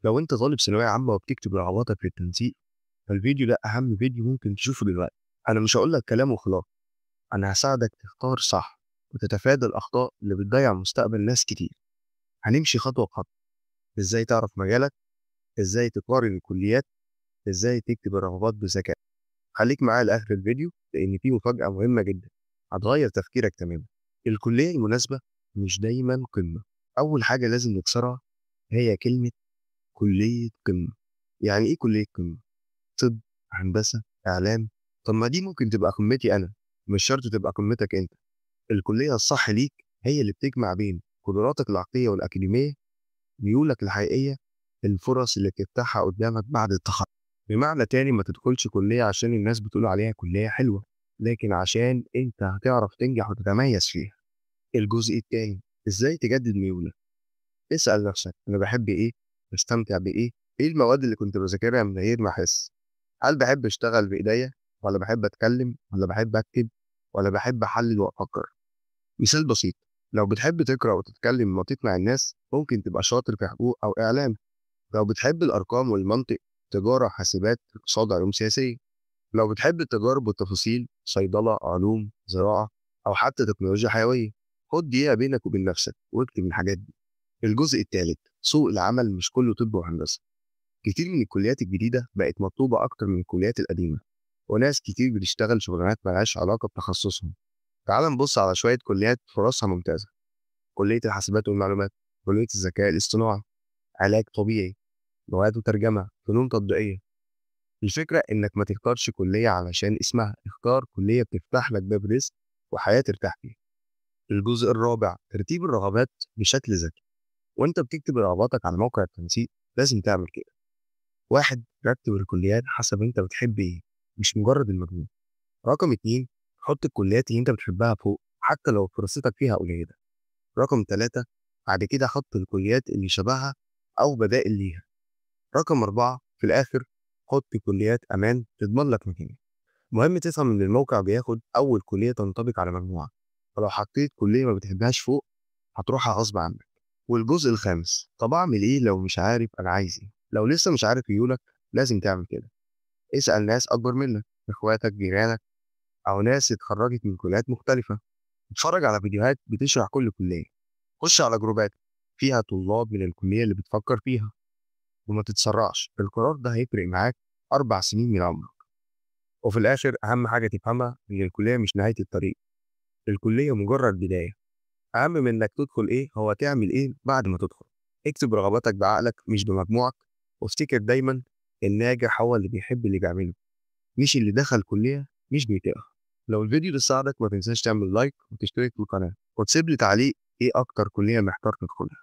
لو أنت طالب ثانوية عامة وبتكتب رغباتك في التنسيق، فالفيديو ده أهم فيديو ممكن تشوفه دلوقتي. أنا مش هقول لك كلام وخلاص، أنا هساعدك تختار صح وتتفادى الأخطاء اللي بتضيع مستقبل ناس كتير. هنمشي خطوة بخطوة، إزاي تعرف مجالك، إزاي تقارن الكليات، إزاي تكتب الرغبات بذكاء. خليك معايا لآخر الفيديو لأن فيه مفاجأة مهمة جدا هتغير تفكيرك تماما. الكلية المناسبة مش دايما قمة. أول حاجة لازم نكسرها هي كلمة كلية قمة. يعني إيه كلية قمة؟ طب، هندسة، إعلام. طب ما دي ممكن تبقى قمتي أنا، مش شرط تبقى قمتك أنت. الكلية الصح ليك هي اللي بتجمع بين قدراتك العقلية والأكاديمية، ميولك الحقيقية، الفرص اللي بتفتحها قدامك بعد التخرج. بمعنى تاني، ما تدخلش كلية عشان الناس بتقول عليها كلية حلوة، لكن عشان أنت هتعرف تنجح وتتميز فيها. الجزء التاني، إزاي تجدد ميولك. اسأل نفسك، أنا بحب إيه؟ بستمتع بإيه؟ إيه المواد اللي كنت بذاكرها من غير ما أحس؟ هل بحب أشتغل بإيديا، ولا بحب أتكلم، ولا بحب أكتب، ولا بحب أحلل وأفكر؟ مثال بسيط، لو بتحب تقرأ وتتكلم وتقنع الناس ممكن تبقى شاطر في حقوق أو إعلام. لو بتحب الأرقام والمنطق، تجارة، حاسبات، اقتصاد، علوم سياسية. لو بتحب التجارب والتفاصيل، صيدلة، علوم، زراعة، أو حتى تكنولوجيا حيوية. خد دقيقة بينك وبين نفسك واكتب الحاجات دي. الجزء الثالث، سوق العمل مش كله طب وهندسة. كتير من الكليات الجديدة بقت مطلوبة أكتر من الكليات القديمة، وناس كتير بتشتغل شغلانات ملهاش علاقة بتخصصهم. تعال نبص على شوية كليات فرصها ممتازة. كلية الحاسبات والمعلومات، كلية الذكاء الاصطناعي، علاج طبيعي، لغات وترجمة، فنون تطبيقية. الفكرة إنك ما تختارش كلية علشان اسمها، اختار كلية بتفتح لك باب رزق وحياة ترتاح فيها. الجزء الرابع، ترتيب الرغبات بشكل ذكي. وانت بتكتب رغباتك على موقع التنسيق لازم تعمل كده. واحد، رتب الكليات حسب انت بتحب ايه، مش مجرد المجموع. رقم اتنين، حط الكليات اللي انت بتحبها فوق حتى لو فرصتك فيها قليلة. رقم تلاتة، بعد كده حط الكليات اللي شبهها أو بدائل ليها. رقم أربعة، في الآخر حط كليات أمان تضمن لك مكان. مهم تفهم إن الموقع بياخد أول كلية تنطبق على مجموعة، فلو حطيت كلية ما بتحبهاش فوق هتروحها غصب عنك. والجزء الخامس، طب أعمل إيه لو مش عارف أنا عايز إيه؟ لو لسه مش عارف ميولك لازم تعمل كده. اسأل ناس أكبر منك، إخواتك، جيرانك، أو ناس اتخرجت من كليات مختلفة. اتفرج على فيديوهات بتشرح كل كلية. خش على جروبات فيها طلاب من الكلية اللي بتفكر فيها. وما تتسرعش، القرار ده هيفرق معاك 4 سنين من عمرك. وفي الآخر أهم حاجة تفهمها إن الكلية مش نهاية الطريق، الكلية مجرد بداية. أهم من إنك تدخل إيه هو تعمل إيه بعد ما تدخل. اكتب رغباتك بعقلك مش بمجموعك، وافتكر دايما الناجح هو اللي بيحب اللي بيعمله، مش اللي دخل كلية مش بيطيقها. لو الفيديو ده ساعدك ما تنساش تعمل لايك وتشترك في القناة وتسيب لي تعليق إيه أكتر كلية محتار تدخلها.